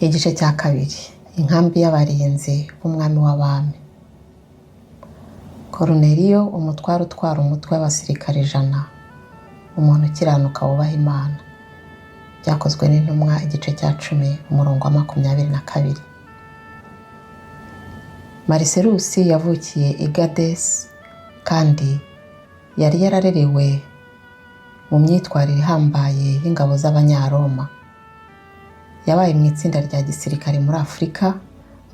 Igice cya kabiri. Inkambi y'abarinzi b'umwami w'abami. Koruneliyo, umutware utwara umutwe w'abasirikare 100, umuntu ukiranuka wubaha Imana. Byakozwe n'intumwa igice cya 10 umurongo wa 22. Mariserusi yavukiye i Gadesi kandi yari yararerewe mu myitwarire ihambaye y'ingabo z'Abanyaroma. Yabaye mu itsinda rya gisirikare muri Afurika,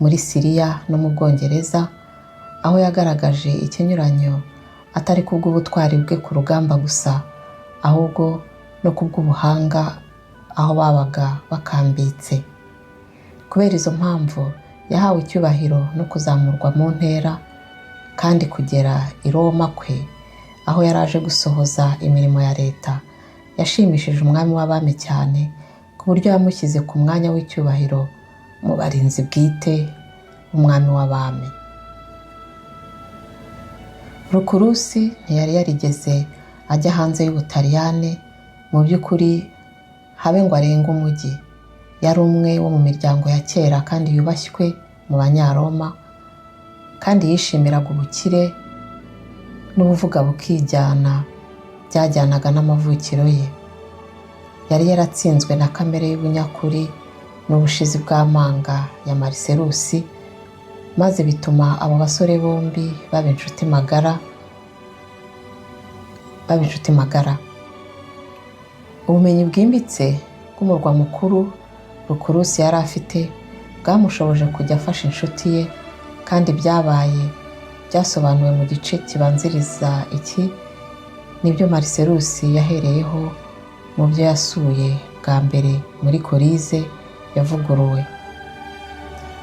muri Siriya no mu Bwongereza, aho yagaragaje ikinyuranyo atari kubw'ubutwari bwe ku rugamba gusa, ahubwo no kubw'ubuhanga aho babaga bakambitse. Kubera izo mpamvu yahawe icyubahiro no kuzamurwa mu ntera, kandi kugera i Roma kwe aho yaraje gusohoza imirimo ya leta yashimishije umwami w'abami cyane, ku buryo yamushyize ku mwanya w'icyubahiro mu barinzi bwite b'umwami w'abami. Rukurusi ntiyari yarigeze ajya hanze y'Ubutaliyani mu by'ukuri habe ngo arenge umujyi. Yari umwe wo mu miryango ya kera kandi yubashywe mu Banyaroma, kandi yishimiraga ubukire n'ubuvuga bukijyana byajyanaga n'amavukiro ye. Yari yaratsinzwe na kamere y'ubunyakuri n'ubushizi bw'amanga ya Mariserusi, maze bituma abo basore bombi baba inshuti magara. Ubumenyi bwimbitse bw'umurwa mukuru Rukurusi yari afite bwamushoboje kujya afasha inshuti ye, kandi byasobanuwe mu gice kibanziriza iki nibyo Mariserusi yahereyeho mu byo yasuye bwa mbere muri Korize yavuguruwe.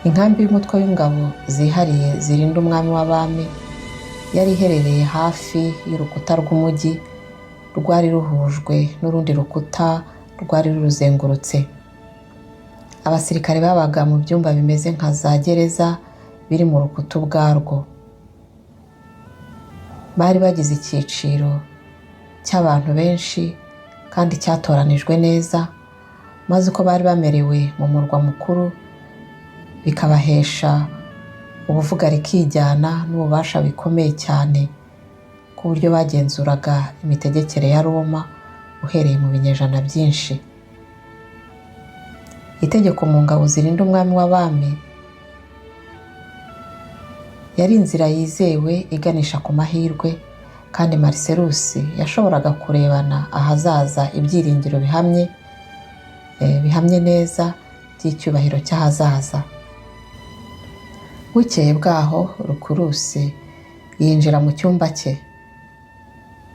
Inkambi y'umutwe w'ingabo zihariye zirinda umwami w'abami yari iherereye hafi y'urukuta rw'umujyi rwari ruhujwe n'urundi rukuta rwari ruruzengurutse. Abasirikare babaga mu byumba bimeze nka za gereza biri mu rukuta ubwarwo. Bari bagize icyiciro cy'abantu benshi kandi cyatoranijwe neza, maze uko bari bamerewe mu murwa mukuru bikabahesha ubuvuga rikijyana n'ububasha bikomeye cyane, ku buryo bagenzuraga imitegekere ya Roma uhereye mu binyejana byinshi. Itegeko mu ngabo zirinda umwami w'abami yari inzira yizewe iganisha ku mahirwe, kandi Mariserusi yashoboraga kurebana ahazaza ibyiringiro bihamye neza by'icyubahiro cy'ahazaza. Bukeye bwaho Rukurusi yinjira mu cyumba cye,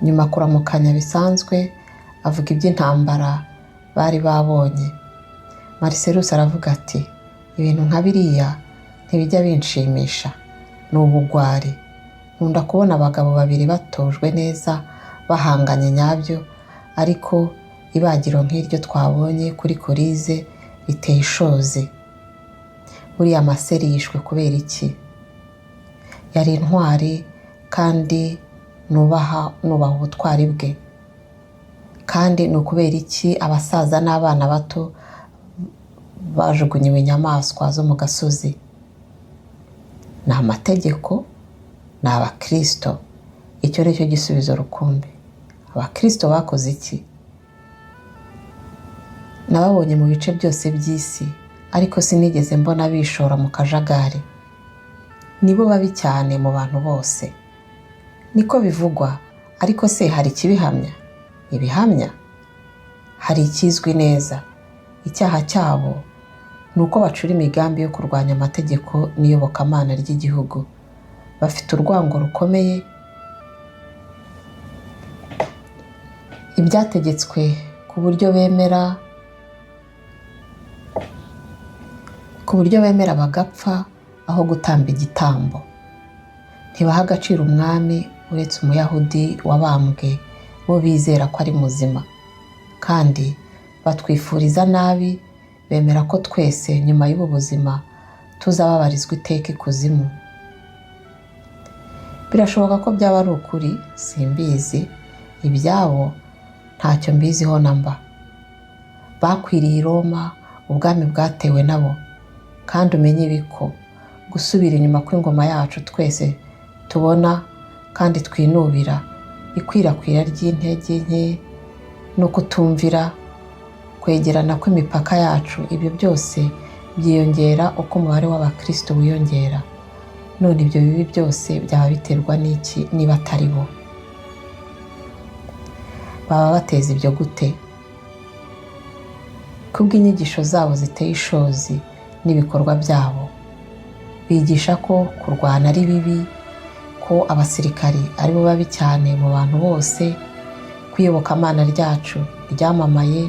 nyuma kuramukanya bisanzwe avuga iby'intambara bari babonye. Mariserusi aravuga ati, ibintu nka biriya ntibijya binshimisha, ni ubugwari. Nkunda kubona abagabo babiri batojwe neza bahanganye nyabyo, ariko ibagiro nk'iryo twabonye kuri Korize riteye ishozi. Buriya Maseri yishwe kubera iki? Yari intwari kandi nubaha ubutwari bwe. Kandi ni ukubera iki abasaza n'abana bato bajugunyiwe inyamaswa zo mu gasozi? Ni amategeko? Ni Abakristo? Icyo ni cyo gisubizo rukumbi. Abakristo bakoze iki? Nababonye mu bice byose by'isi, ariko sinigeze mbona bishora mu kajagari. Nibo babi cyane mu bantu bose. Niko bivugwa, ariko se hari ikibihamya? Ibihamya? Hari ikizwi neza. Icyaha cyabo ni uko bacura imigambi yo kurwanya amategeko n'iyobokamana ry'igihugu. Bafite urwango rukomeye. Ibyategetswe ku buryo bemera bagapfa aho gutamba igitambo. Ntibaha agaciro umwami uretse Umuyahudi wabambwe bo bizera ko ari muzima, kandi batwifuriza nabi. Bemera ko twese nyuma y'ubu buzima tuzababarizwa iteka ikuzimu. Birashoboka ko byaba ari ukuri, simbizi. Ibyabo ntacyo mbiziho namba. Bakwiriye i Roma ubwami bwatewe nabo, kandi umenye ibiko gusubira inyuma kw'ingoma yacu twese tubona kandi twinubira ikwirakwira ry'intege nke no kutumvira, kwegerana kw'imipaka yacu. Ibyo byose byiyongera uko umubare w'abakristo wiyongera. None ibyo bibi byose byaba biterwa n'iki niba atari bo? Baba bateza ibyo gute? Kubw'inyigisho zabo ziteye ishozi n'ibikorwa byabo. Bigisha ko kurwana ari bibi, ko abasirikari ari bo babi cyane mu bantu bose, ko iyobokamana ryacu ryamamaye,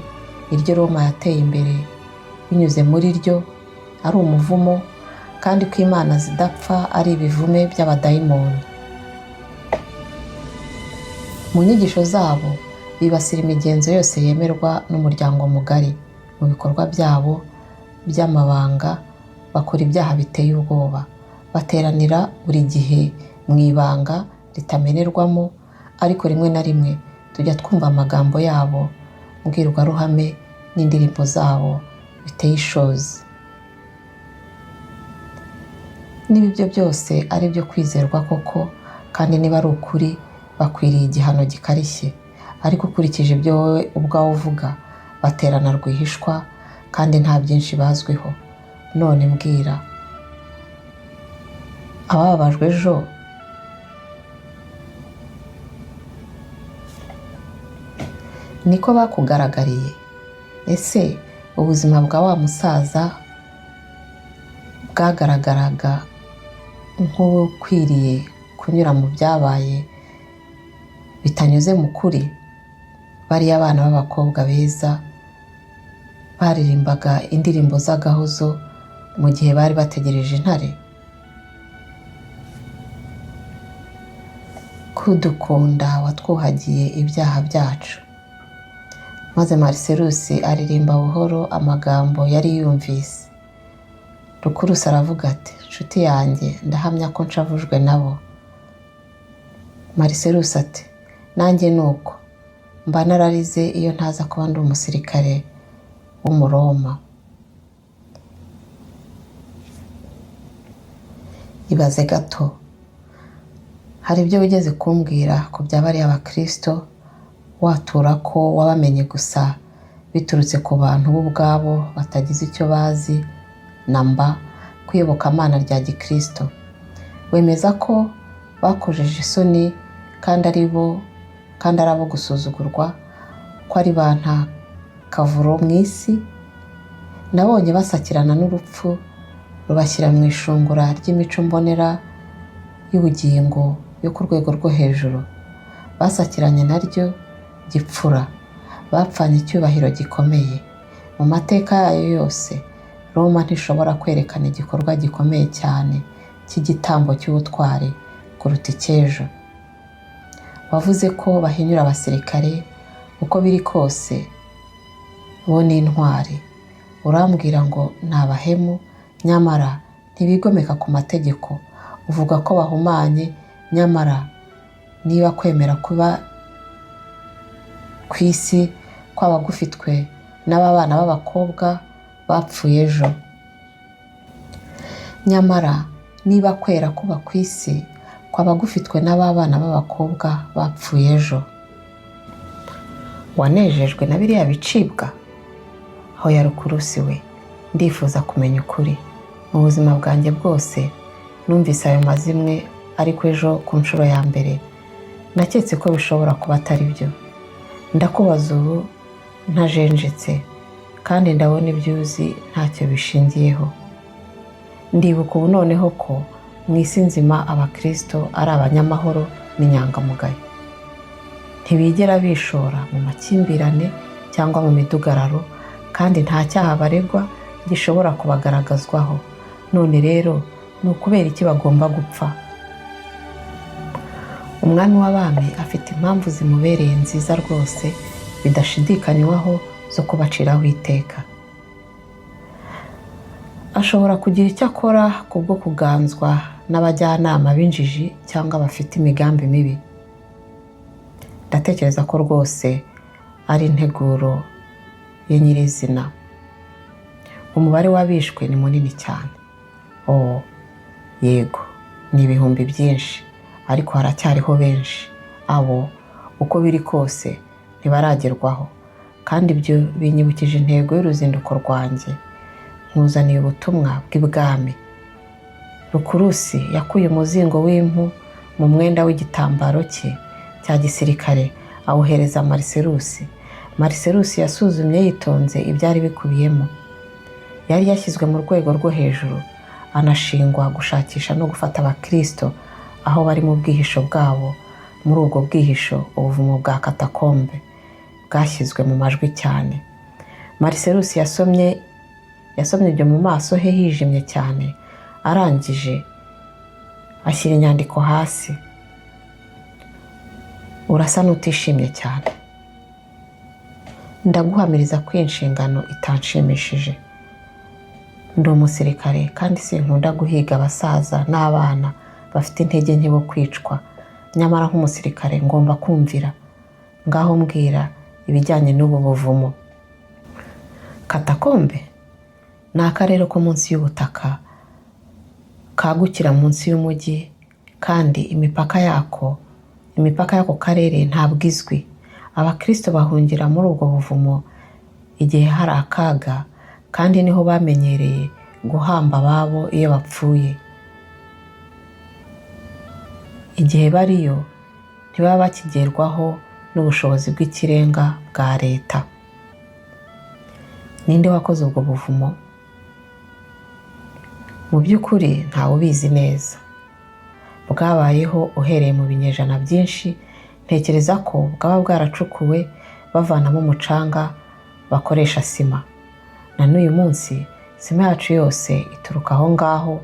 iryo Roma yateye imbere binyuze muri ryo, ari umuvumo, kandi ko imana zidapfa ari ibivume by'abadayimoni. Mu nyigisho zabo bibasira imigenzo yose yemerwa n'umuryango mugari. Mu bikorwa byabo by'amabanga bakora ibyaha biteye ubwoba. Bateranira buri gihe mu ibanga ritamenerwamo, ariko rimwe na rimwe tujya twumva amagambo yabo, mbwirwaruhame n'indirimbo zabo biteye ishozi. Niba ibyo byose ari byo kwizerwa koko, kandi niba ari ukuri, bakwiriye igihano gikarishye. Ariko ukurikije ibyo wowe ubwawe uvuga, baterana rwihishwa kandi nta byinshi bazwiho. None mbwira, abababajwe ejo niko bakugaragariye? Ese ubuzima bwa wa musaza bwagaragaraga nk'ukwiriye kunyura mu byabaye bitanyuze mu kuri? Bariya abana b'abakobwa beza baririmbaga indirimbo z'agahozo mu gihe bari bategereje intare? Kudukunda watwuhagiye ibyaha byacu. Maze Marcellus aririmba buhoro amagambo yari yumvise. Rukurusi aravuga ati, nshuti yanjye, ndahamya ko nshavujwe nabo. Marcellus ati, nanjye nuko mba nararize iyo ntaza kuba ndi umusirikare w'umuroma. Ibaze gato, hari ibyo wigeze kumbwira ku by'abariya abakristo, watura ko wabamenye gusa biturutse ku bantu bo ubwabo batagize icyo bazi namba kuyobokamana rya gikristo. Wemeza ko bakojeje isoni kandi ari abo gusuzugurwa, ko ari banta kavuro mu isi. Nabonye basakirana n'urupfu rubashyira mu ishungura ry'imico mbonera y'ubugingo yo ku rwego rwo hejuru. Basakiranye naryo gipfura, bapfanye icyubahiro gikomeye. Mu mateka yayo yose, Roma ntishobora kwerekana igikorwa gikomeye cyane cy'igitambo cy'ubutwari kuruta icy'ejo. Wavuze ko bahinyura abasirikare, uko biri kose bo ni intwari. Urambwira ngo ni abahemu, nyamara ntibigomeka ku mategeko. Uvuga ko bahumanye, nyamara niba kwemera kuba ku isi kwaba gufitwe n'abana b'abakobwa bapfuye ejo. Nyamara niba kwera kuba ku isi kwaba gufitwe n'abana b'abakobwa bapfuye ejo. Wanejejwe na biriya bicibwa? Hoya Rukurusi we, ndifuza kumenya ukuri. Mu buzima bwanjye bwose numvise ayo mazimwe, ariko ejo ku nshuro ya mbere naketse ko bishobora kuba atari byo. Ndakubaza ubu ntajenjetse, kandi ndabona ibyo uzi ntacyo bishingiyeho. Ndibuka ubu noneho ko mu isi nzima abakristo ari abanyamahoro n'inyangamugayo. Ntibigera bishora mu makimbirane cyangwa mu midugararo, kandi nta cyaha baregwa gishobora kubagaragazwaho. None rero ni ukubera iki bagomba gupfa? Umwami w'abami afite impamvu zimubereye nziza rwose bidashidikanywaho zo kubaciraho iteka. Ashobora kugira icyo akora kubwo kuganzwa n'abajyanama b'injiji cyangwa bafite imigambi mibi. Ndatekereza ko rwose ari integuro ye nyirizina. umubare w'abishwe ni munini cyane. Yego, ni ibihumbi byinshi, ariko haracyariho benshi. Abo uko biri kose ntibaragerwaho, kandi ibyo binyibukije intego y'uruzinduko rwanjye. Nkuzaniye ubutumwa bw'ibwami. Rukurusi yakuye umuzingo w'impu mu mwenda w'igitambaro cye cya gisirikare awuhereza Mariserusi. Mariserusi yasuzumye yitonze ibyari bikubiyemo. Yari yashyizwe mu rwego rwo hejuru, anashingwa gushakisha no gufata abakristo aho bari mu bwihisho bwabo. Muri ubwo bwihisho ubuvumo bwa katakombe bwashyizwe mu majwi cyane. Mariserusi yasomye ibyo mu maso he hijimye cyane. Arangije ashyira inyandiko hasi. Urasa n'utishimye cyane. Ndaguhamiriza ko inshingano itanshimishije. Ndi umusirikare kandi sinkunda guhiga abasaza n'abana bafite intege nke bo kwicwa. Nyamara nk'umusirikare ngomba kumvira. Ngaho mbwira ibijyanye n'ubu buvumo. Katakombe ni akarere ko munsi y'ubutaka kagukira munsi y'umujyi, kandi imipaka y'ako karere ntabwo izwi. Abakristo bahungira muri ubwo buvumo igihe hari akaga, kandi niho bamenyereye guhamba ababo iyo bapfuye. Igihe bariyo ntibaba bakigerwaho n'ubushobozi bw'ikirenga bwa leta. Ninde wakoze ubwo buvumo? Mu by'ukuri ntawe ubizi neza. Bwabayeho uhereye mu binyejana byinshi. Ntekereza ko bwaba bwaracukuwe bavanamo umucanga bakoresha sima. Na n'uyu munsi sima yacu yose ituruka aho ngaho.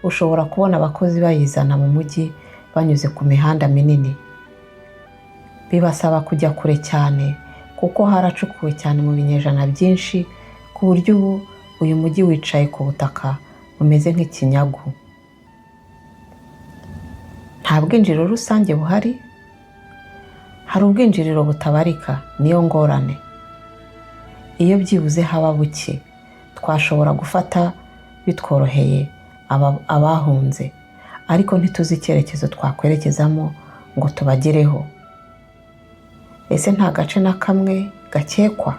Ushobora kubona abakozi bayizana mu mujyi banyuze ku mihanda minini. Bibasaba kujya kure cyane kuko haracukuwe cyane mu binyejana byinshi, ku buryo ubu uyu mujyi wicaye ku butaka umeze nk'ikinyagu. Nta bwinjiriro rusange buhari. Hari ubwinjiriro butabarika, niyo ngorane. Iyo byibuze haba buke, twashobora gufata bitworoheye abahunze, ariko ntituzi icyerekezo twakwerekezamo ngo tubagereho. Ese nta gace na kamwe gakekwa?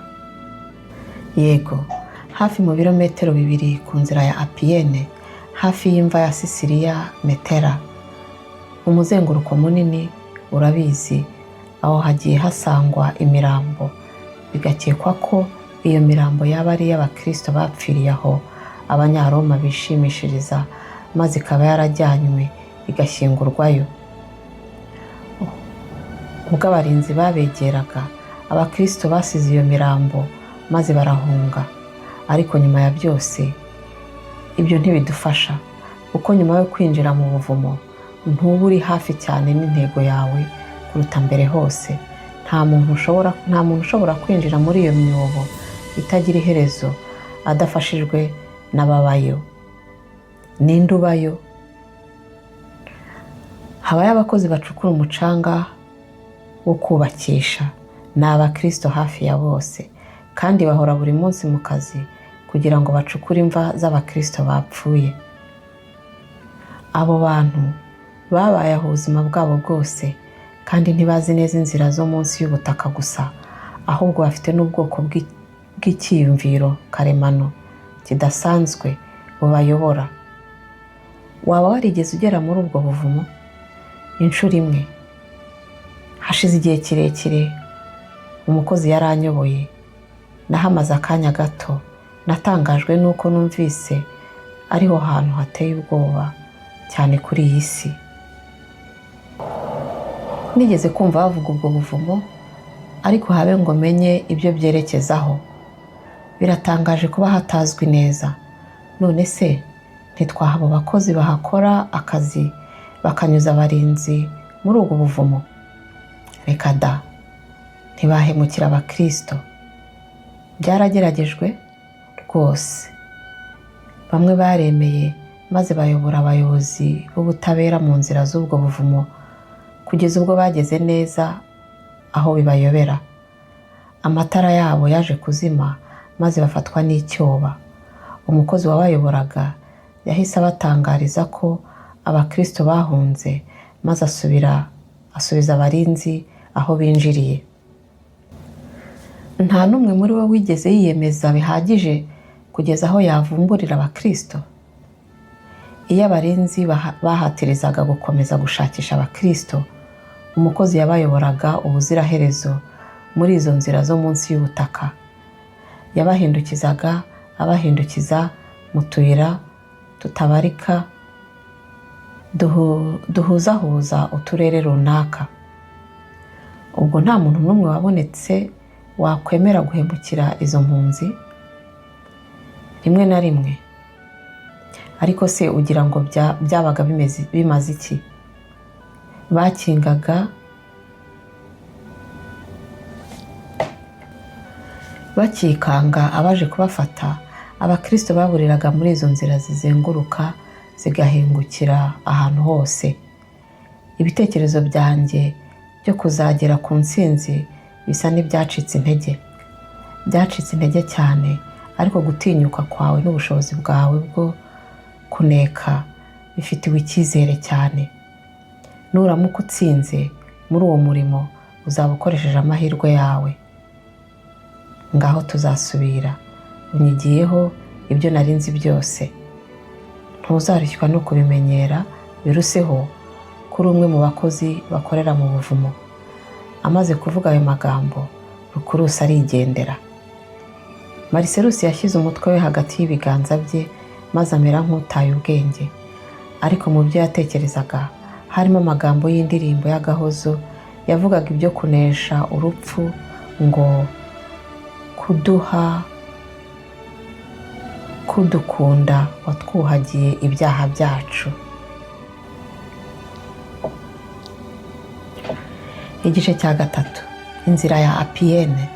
Yego, hafi mu birometero 2 ku nzira ya Apiyene, hafi y'imva ya Sisiriya Metera. Umuzenguruko munini, urabizi, aho hagiye hasangwa imirambo. Bigakekwa ko iyo mirambo yaba ari y'abakristo bapfiriye aho Abanyaroma bishimishiriza, maze ikaba yarajyanywe igashyingurwayo. Ubwo abarinzi babegeraga, abakristo basize iyo mirambo maze barahunga. Ariko nyuma ya byose ibyo ntibidufasha, kuko nyuma yo kwinjira mu buvumo ntuba uri hafi cyane n'intego yawe kuruta mbere hose. Nta muntu ushobora kwinjira muri iyo myobo itagira iherezo adafashijwe n'ababayo. Ninde ubayo? Habayo abakozi bacukura umucanga wo kubakisha. Ni abakristo hafi ya bose, kandi bahora buri munsi mu kazi kugira ngo bacukure imva z'abakristo bapfuye. Abo bantu babaye aho ubuzima bwabo bwose, kandi ntibazi neza inzira zo munsi y'ubutaka gusa, ahubwo bafite n'ubwoko bw'icyiyumviro karemano kidasanzwe bubayobora. Waba warigeze ugera muri ubwo buvumo? Inshuro imwe. Hashize igihe kirekire umukozi yaranyoboye. Nahamaze akanya gato. Natangajwe nuko numvise ariho hantu hateye ubwoba cyane kuri iyi si. Nigeze kumva bavuga ubwo buvumo, ariko habe ngo menye ibyo byerekezaho. Biratangaje kuba hatazwi neza. None se ntitwahaba abakozi bahakora akazi bakanyuza abarinzi muri ubwo buvumo? Reka da, ntibahemukira abakristo. Byarageragejwe rwose. Bamwe baremeye maze bayobora abayobozi b'ubutabera mu nzira z'ubwo buvumo, kugeza ubwo bageze neza aho bibayobera. Amatara yabo yaje kuzima maze bafatwa n'icyoba. umukozi wabayoboraga yahise abatangariza ko abakristo bahunze, maze asubiza abarinzi aho binjiriye. Nta n'umwe muri bo wigeze yiyemeza bihagije kugeza aho yavumburira abakristo. Iyo abarinzi bahatirizaga gukomeza gushakisha abakristo, umukozi yabayoboraga ubuziraherezo muri izo nzira zo munsi y'ubutaka. Yabahindukizaga abahindukiza mu tuyira tutabarika duhuzahuza uturere runaka. Ubwo nta muntu n'umwe wabonetse wakwemera guhemukira izo mpunzi. Rimwe na rimwe, ariko se ugira ngo byabaga bimaze iki? Bakikanga abaje kubafata, abakristo baburiraga muri izo nzira zizenguruka zigahingukira ahantu hose. Ibitekerezo byanjye byo kuzagera ku ntsinzi bisa n'ibyacitse intege. Byacitse intege cyane, ariko gutinyuka kwawe n'ubushobozi bwawe bwo kuneka bifitiwe icyizere cyane. Nuramuka utsinze muri uwo murimo, uzaba ukoresheje amahirwe yawe. Ngaho tuzasubira, unyigiyeho ibyo nari nzi byose. Ntuzarushywa no kubimenyera, biruseho kuri umwe mu bakozi bakorera mu buvumo. Amaze kuvuga ayo magambo, Rukurusi arigendera. Marcelus yashyize umutwe we hagati y'ibiganza bye, maze amera nk'utaye ubwenge. Ariko mu byo yatekerezaga harimo amagambo y'indirimbo y'agahozo yavugaga ibyo kunesha urupfu, ngo kudukunda watwuhagiye ibyaha byacu. Igice cya 3. Inzira ya Apiyene.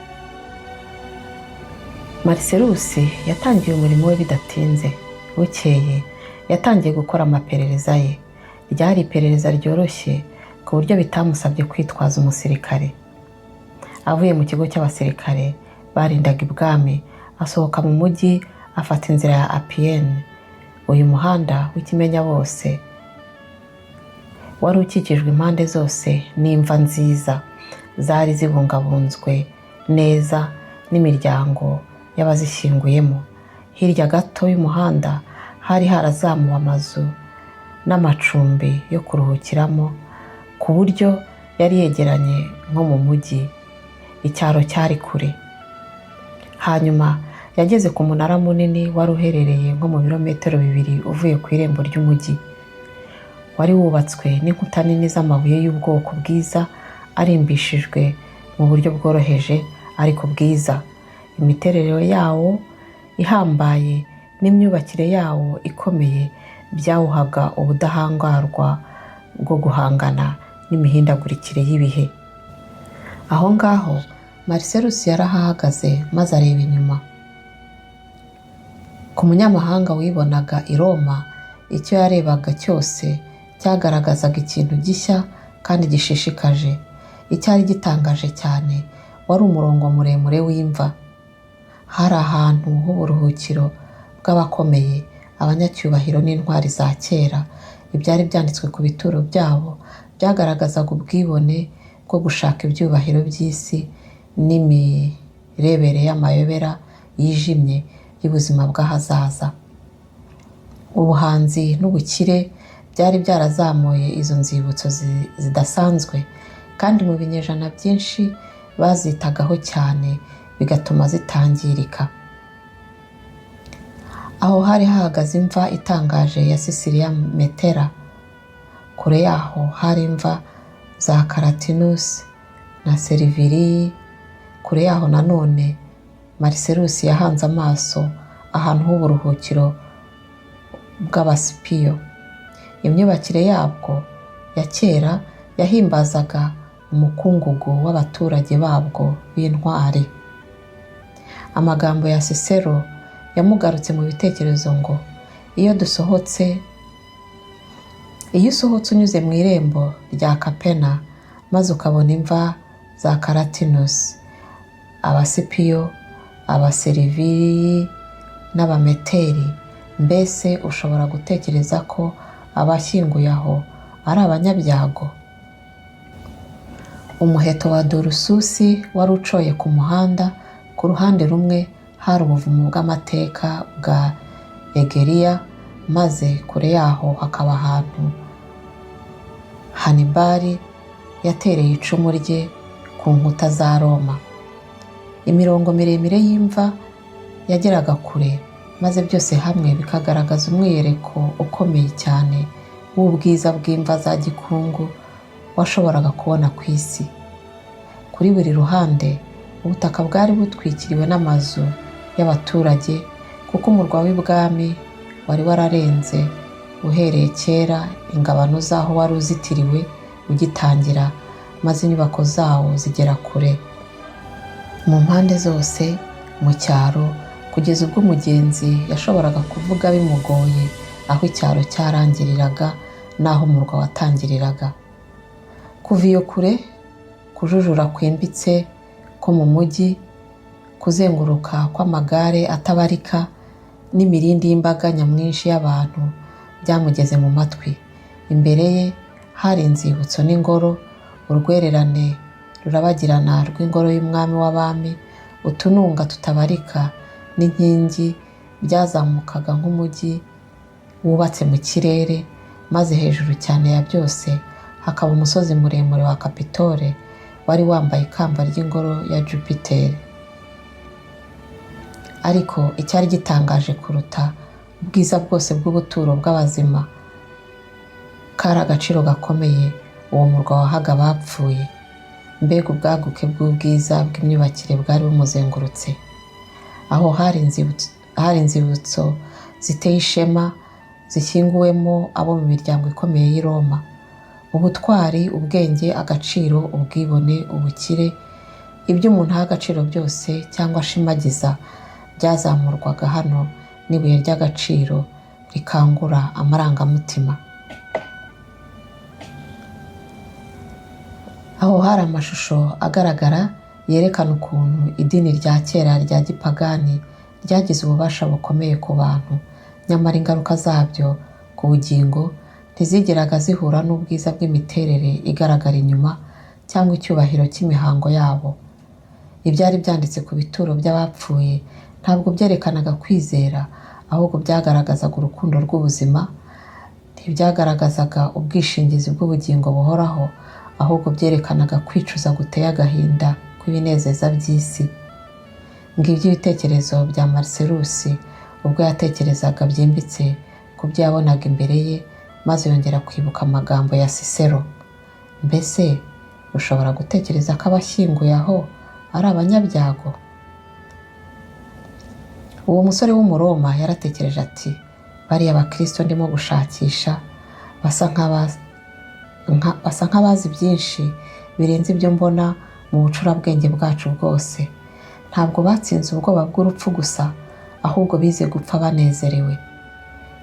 Marcelus yatangiye umurimo we bidatinze. Bukeye yatangiye gukora amaperereza ye. Ryari iperereza ryoroshye ku buryo bitamusabye kwitwaza umusirikare. Avuye mu kigo cy'abasirikare barindaga ibwami, asohoka mu mujyi, afata inzira ya Apiyene. Uyu muhanda w'ikimenya bose wari ukikijwe impande zose n'imva nziza zari zibungabunzwe neza n'imiryango y'abazishyinguyemo. Hirya gato y'umuhanda hari harazamuwe amazu n'amacumbi yo kuruhukiramo, ku buryo yari yegeranye nko mu mujyi. Icyaro cyari kure. Hanyuma yageze ku munara munini wari uherereye nko mu birometero 2 uvuye ku irembo ry'umujyi. Wari wubatswe n'inkuta nini z'amabuye y'ubwoko bwiza, arimbishijwe mu buryo bworoheje ariko bwiza. Imiterere yawo ihambaye n'imyubakire yawo ikomeye byawuhaga ubudahangarwa bwo guhangana n'imihindagurikire y'ibihe. Aho ngaho Marcelus yarahahagaze maze areba inyuma. Ku munyamahanga wibonaga i Roma, icyo yarebaga cyose cyagaragazaga ikintu gishya kandi gishishikaje. Icyari gitangaje cyane wari umurongo muremure w'imva. Hari ahantu h'uburuhukiro bw'abakomeye, abanyacyubahiro n'intwari za kera. Ibyari byanditswe ku bituro byabo byagaragazaga ubwibone bwo gushaka ibyubahiro by'isi n'imirebere y'amayobera yijimye y'ubuzima bw'ahazaza. Ubuhanzi n'ubukire byari byarazamuye izo nzibutso zidasanzwe, kandi mu binyejana byinshi bazitagaho cyane bigatuma zitangirika. Aho hari hahagaze imva itangaje ya Sicilia Metera. Kure yaho hari imva za Caratinus na Servili. Kure yaho nanone Marcelus yahanze amaso ahantu h'uburuhukiro bw'abasipiyo. Imyubakire yabwo ya kera yahimbazaga umukungugu w'abaturage babwo b'intwari. Amagambo ya Cicero yamugarutse mu bitekerezo ngo iyo usohotse unyuze mu irembo rya Capena maze ukabona imva za Caratinus, abasipiyo, abaserivili n'abameteri. Mbese ushobora gutekereza ko abashyinguye aho ari abanyabyago? Umuheto wa Dorususi wari ucoye ku muhanda. Ku ruhande rumwe hari ubuvumo bw'amateka bwa Egeriya, maze kure yaho hakaba ahantu Hanibali yatereye icumu rye ku nkuta za Roma. Imirongo miremire y'imva yageraga kure, maze byose hamwe bikagaragaza umwiyereko ukomeye cyane w'ubwiza bw'imva za gikungu washoboraga kubona ku isi. Kuri buri ruhande ubutaka bwari butwikiriwe n'amazu y'abaturage, kuko umurwa w'ibwami wari wararenze uhereye kera ingabano zaho wari uzitiriwe ugitangira, maze inyubako zawo zigera kure mu mpande zose mu cyaro, kugeza ubwo umugenzi yashoboraga kuvuga bimugoye aho icyaro cyarangiriraga n'aho umurwa watangiriraga. Kuva iyo kure, kujujura kwimbitse ko mu mujyi, kuzenguruka kw'amagare atabarika n'imirindi y'imbaga nyamwinshi y'abantu byamugeze mu matwi. Imbere ye hari inzibutso n'ingoro, urwererane rurabagirana rw'ingoro y'umwami w'abami, utununga tutabarika n'inkingi byazamukaga nk'umujyi wubatse mu kirere, maze hejuru cyane ya byose hakaba umusozi muremure wa Kapitole wari wambaye ikamba ry'ingoro ya Jupiteri. Ariko icyari gitangaje kuruta ubwiza bwose bw'ubuturo bw'abazima kari agaciro gakomeye uwo murwa wahaga abapfuye. Mbega ubwaguke bw'ubwiza bw'imyubakire bwari bumuzengurutse! Aho hari inzibutso ziteye ishema zishyinguwemo abo mu miryango ikomeye y'i Roma. Ubutwari, ubwenge, agaciro, ubwibone, ubukire, ibyo umuntu aha agaciro byose cyangwa ashimagiza byazamurwaga hano n'ibuye ry'agaciro rikangura amarangamutima. Aho hari amashusho agaragara yerekana ukuntu idini rya kera rya gipagani ryagize ububasha bukomeye ku bantu, nyamara ingaruka zabyo ku bugingo ntizigeraga zihura n'ubwiza bw'imiterere igaragara inyuma cyangwa icyubahiro cy'imihango yabo. Ibyari byanditse ku bituro by'abapfuye ntabwo byerekanaga kwizera, ahubwo byagaragazaga urukundo rw'ubuzima. Ntibyagaragazaga ubwishingizi bw'ubugingo buhoraho, ahubwo byerekanaga kwicuza guteye agahinda kw'ibinezeza by'isi. Ngibyo ibitekerezo bya Marcelusi ubwo yatekerezaga byimbitse ku byo yabonaga imbere ye, maze yongera kwibuka amagambo ya Cicero. Mbese ushobora gutekereza ko abashyinguye aho ari abanyabyago? Uwo musore w'umuroma yaratekereje ati, bariya bakristo ndimo gushakisha basa nk'abazi byinshi birenze ibyo mbona mu bucurabwenge bwacu bwose. Ntabwo batsinze ubwoba bw'urupfu gusa, ahubwo bize gupfa banezerewe.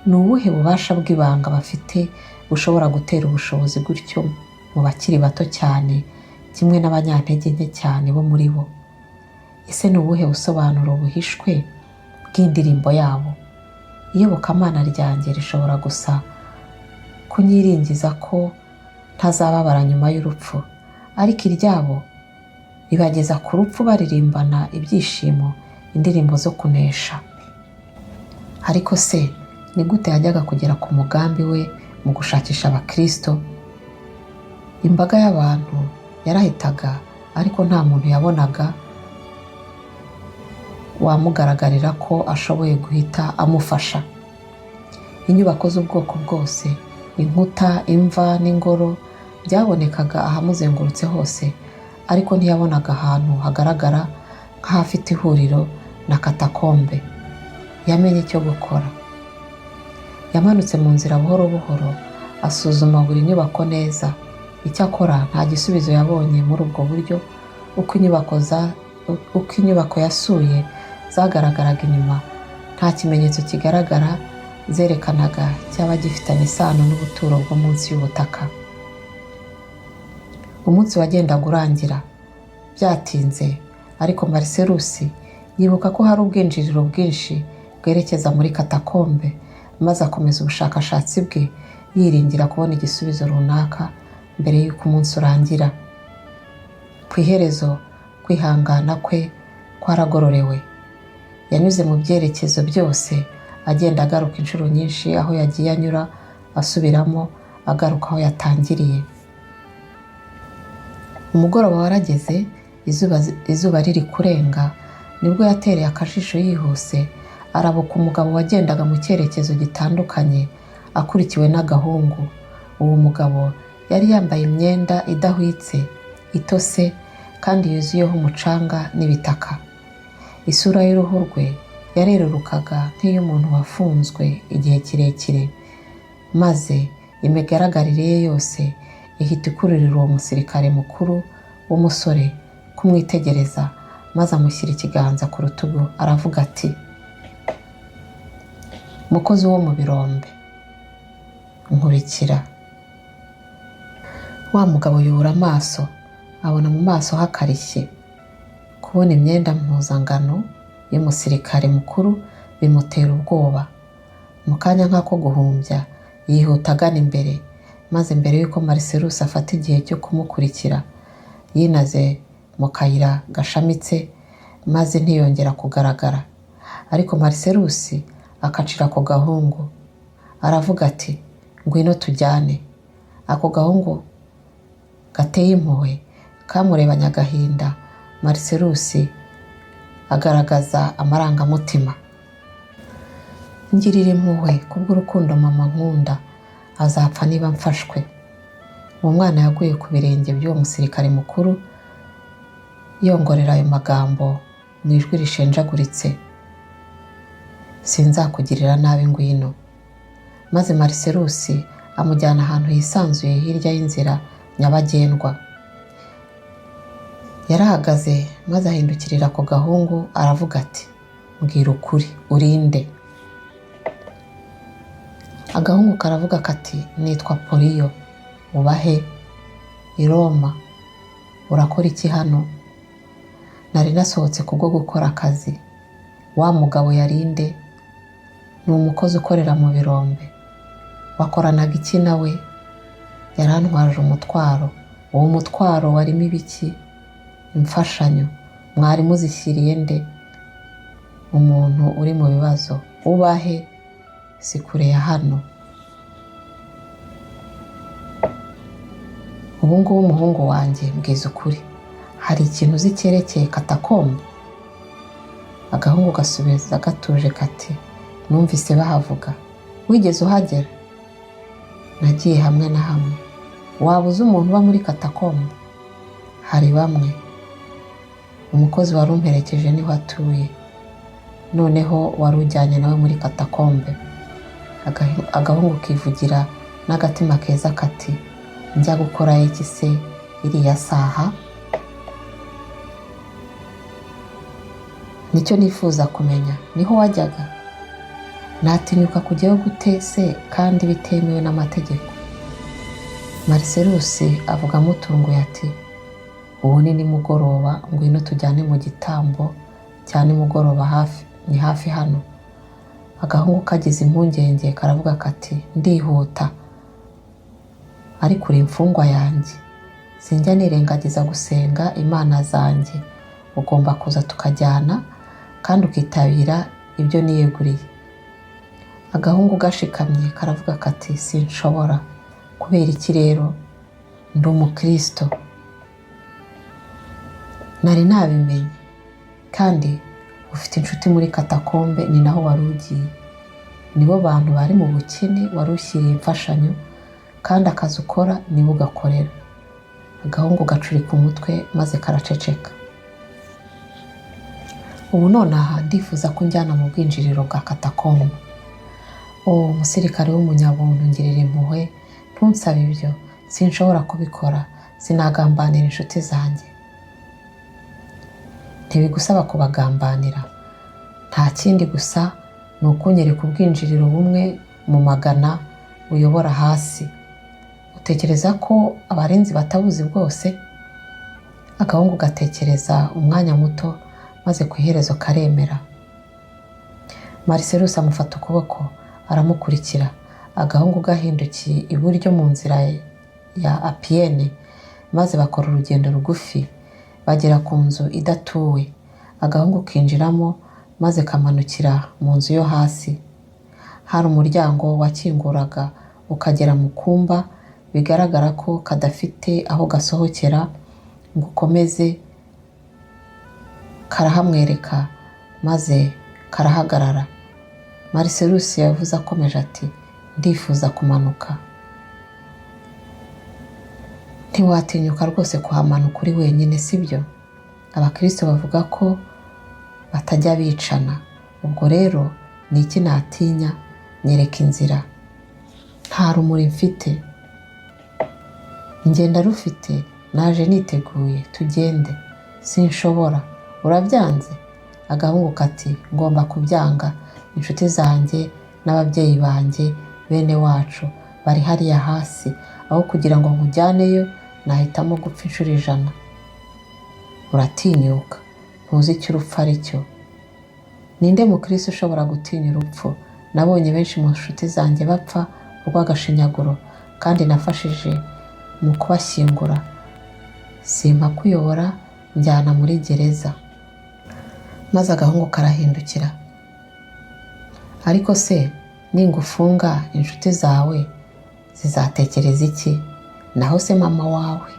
Ni ubuhe bubasha bw'ibanga bafite bushobora gutera ubushobozi gutyo mu bakiri bato cyane, kimwe n'abanyantege nke cyane bo muri bo? Ese ni ubuhe busobanuro buhishwe bw'indirimbo yabo? Iyobokamana ryanjye rishobora gusa kunyiringiza ko ntazababara nyuma y'urupfu, ariko iryabo ribageza ku rupfu baririmbana ibyishimo, indirimbo zo kunesha. Ariko se ni gute yajyaga kugera ku mugambi we mu gushakisha abakristo? Imbaga y'abantu yarahitaga, ariko nta muntu yabonaga wamugaragarira ko ashoboye guhita amufasha. Inyubako z'ubwoko bwose, inkuta, imva n'ingoro byabonekaga ahamuzengurutse hose, ariko ntiyabonaga ahantu hagaragara nk'ahafite ihuriro na katakombe. Yamenye icyo gukora. Yamanutse mu nzira buhoro buhoro, asuzuma buri nyubako neza. Icyakora nta gisubizo yabonye muri ubwo buryo. Uko inyubako yasuye zagaragaraga inyuma, nta kimenyetso kigaragara zerekanaga cyaba gifitanye isano n'ubuturo bwo munsi y'ubutaka. Umunsi wagendaga urangira. Byatinze, ariko Marcelusi yibuka ko hari ubwinjiriro bwinshi bwerekeza muri katakombe, maze akomeza ubushakashatsi bwe yiringira kubona igisubizo runaka mbere y'uko umunsi urangira. Ku iherezo, kwihangana kwe kwaragororewe. Yanyuze mu byerekezo byose, agenda agaruka inshuro nyinshi aho yagiye anyura, asubiramo agaruka aho yatangiriye. Umugoroba warageze, izuba riri kurenga, nibwo yatereye akajisho yihuse, arabuka umugabo wagendaga mu cyerekezo gitandukanye akurikiwe n'agahungu. Uwo mugabo yari yambaye imyenda idahwitse, itose kandi yuzuyeho umucanga n'ibitaka. Isura y'uruhu rwe yarerurukaga nk'iy'umuntu wafunzwe igihe kirekire, maze imigaragarire ye yose ihita ikururira uwo musirikare mukuru w'umusore kumwitegereza, maze amushyira ikiganza ku rutugu aravuga ati, "Mukozi wo mu birombe, nkurikira." Wa mugabo yubura amaso, abona mu maso hakarishye. Kubona imyenda mpuzangano y'umusirikare mukuru bimutera ubwoba. Mu kanya nk'ako guhumbya, yihuta agana imbere, maze mbere y'uko Marcelus afata igihe cyo kumukurikira, yinaze mu kayira gashamitse, maze ntiyongera kugaragara. Ariko Marcelus akacira ako gahungu, aravuga ati, "Ngwino tujyane." Ako gahungu gateye impuhwe kamurebanye agahinda. Marcelus agaragaza amarangamutima, "Ngirira impuhwe kubw'urukundo mama nkunda, azapfa niba mfashwe." Uwo mwana yaguye ku birenge by'uwo musirikare mukuru, yongorera ayo magambo mu ijwi rishenjaguritse, "Sinzakugirira nabi, ngwino." Maze Marcelus amujyana ahantu hisanzuye hirya y'inzira nyabagendwa. Yarahagaze maze ahindukirira ako gahungu aravuga ati, "Mbwira ukuri, urinde?" Agahungu karavuga kati, "Nitwa Poliyo." "Ubahe?" "I Roma." "Urakora iki hano?" "Nari nasohotse kubwo gukora akazi." "Wa mugabo yarinde?" "Ni umukozi ukorera mu birombe." "Wakoranaga iki nawe?" "Yarantwaje umutwaro." "Uwo mutwaro warimo ibiki?" "Imfashanyo." "Mwari muzishyiriye nde?" "Umuntu uri mu bibazo." "Ubahe?" "Si kure ya hano." "Ubu ngubu umuhungu wanjye, mbwiza ukuri, hari ikintu uzi cyerekeye katakombe?" Agahungu gasubiza gatuje kati, "Numvise bahavuga." "Wigeze uhagera?" "Nagiye hamwe na hamwe." "Waba uzi umuntu uba muri katakombe?" "Hari bamwe." "Umukozi wari umperekeje niho atuye." "Noneho wari ujyanye nawe muri katakombe?" Agahungu kivugira n'agatima keza kati, "Njya gukora iki se iriya saha?" "Nicyo nifuza kumenya, niho wajyaga?" "Natinyuka kujyayo gute se kandi bitemewe n'amategeko?" Marcelus avuga amutunguye ati, "Ubu ni nimugoroba, ngwino tujyane mu gitambo cya nimugoroba, ni hafi hano." Agahungu kagize impungenge karavuga kati, "Ndihuta, ariko uri imfungwa yanjye. Sinjya nirengagiza gusenga imana zanjye. Ugomba kuza tukajyana kandi ukitabira ibyo niyeguriye." Agahungu gashikamye karavuga kati, "Sinshobora." "Kubera iki rero?" "Ndi umukristo." "Nari nabimenye. Kandi ufite inshuti muri katakombe, ni naho wari ugiye. Nibo bantu bari mu bukene wari ushyiriye imfashanyo, kandi akazi ukora nibo ugakorera." Agahungu gacurika umutwe maze karaceceka. "Ubu nonaha ndifuza ko njyana mu bwinjiriro bwa katakombe." "Oh, umusirikare w'umunyabuntu, ngirira impuhwe, ntunsabe ibyo. Sinshobora kubikora. Sinagambanira inshuti zanjye." "Ntibigusaba kubagambanira. Nta kindi gusa ni ukunyereka ubwinjiriro bumwe mu magana buyobora hasi. Utekereza ko abarinzi batabuzi bwose?" Agahungu gatekereza umwanya muto, maze ku iherezo karemera. Marcellus amufata ukuboko aramukurikira, agahungu gahindukiye iburyo mu nzira ya Apiyene, maze bakora urugendo rugufi bagera ku nzu idatuwe. Agahungu kinjiramo maze kamanukira mu nzu yo hasi. Hari umuryango wakinguraga ukagera mu kumba, bigaragara ko kadafite aho gasohokera ngo ukomeze. Karahamwereka maze karahagarara. Marcellus yavuze akomeje ati, ndifuza kumanuka. Ntiwatinyuka rwose kuhamanuka uri wenyine, sibyo? Abakristo bavuga ko batajya bicana. Ubwo rero ni iki natinya? Nyereka inzira. Nta rumuri mfite. Ngenda rufite, naje niteguye, tugende. Sinshobora. Urabyanze? Agahungu kati, ngomba kubyanga. Inshuti zanjye n'ababyeyi banjye, bene wacu, bari hariya hasi. Aho kugira ngo nkujyaneyo, nahitamo gupfa inshuro 100. Uratinyuka. Ntuzi icyo urupfu ari cyo. Ninde mukristo ushobora gutinya urupfu? Nabonye benshi mu nshuti zanjye bapfa urw'agashinyaguro, kandi nafashije mu kubashyingura. Simpa kuyobora, njyana muri gereza. Maze agahungu karahindukira. Ariko se ningufunga, inshuti zawe zizatekereza iki? Naho se mama wawe?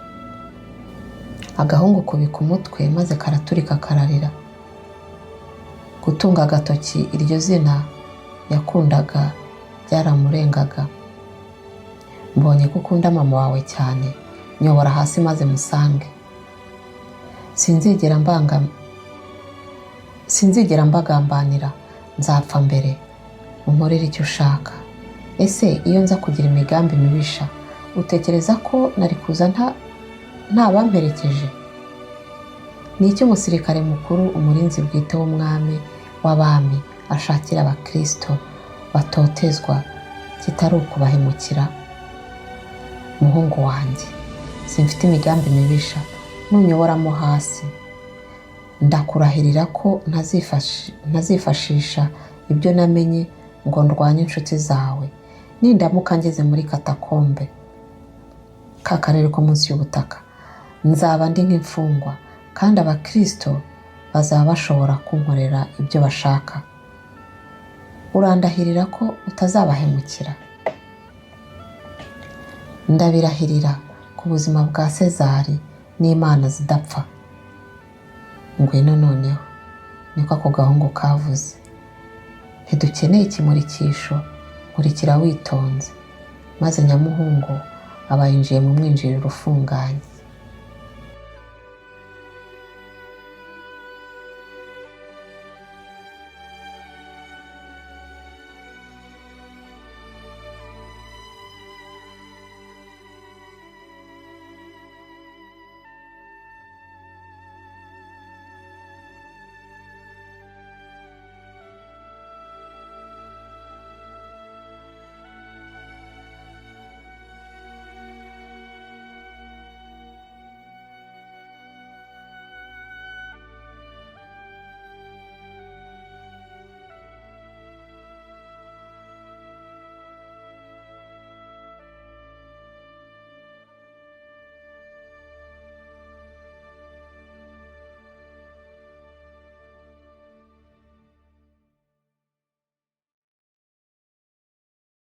Agahungu kubika umutwe maze karaturika kararira. Gutunga agatoki iryo zina yakundaga byaramurengaga. Mbonye ko ukunda mama wawe cyane, nyobora hasi maze musange. Sinzigera mbagambanira, nzapfa mbere. Unkorere icyo ushaka. Ese iyo nza kugira imigambi mibisha, utekereza ko nari kuza nta bamperekeje? Ni iki umusirikare mukuru, umurinzi bwite w'umwami w'abami, ashakira abakristo batotezwa kitari ukubahemukira? Muhungu wanjye, simfite imigambi mibisha. Nunyoboramo hasi, ndakurahirira ko ntazifashisha ibyo namenye ngo ndwanye inshuti zawe. Nindamuka ngeze muri katakombe, ka karere ko munsi y'ubutaka, nzaba ndi nk'imfungwa, kandi abakristo bazaba bashobora kunkorera ibyo bashaka. Urandahirira ko utazabahemukira? Ndabirahirira ku buzima bwa Sezari n'Imana zidapfa. Ngwino noneho, niko ako gahungu kavuze. Ntidukeneye ikimurikisho, nkurikira witonze. Maze Nyamuhungu aba yinjiye mu mwinjiriro ufunganye.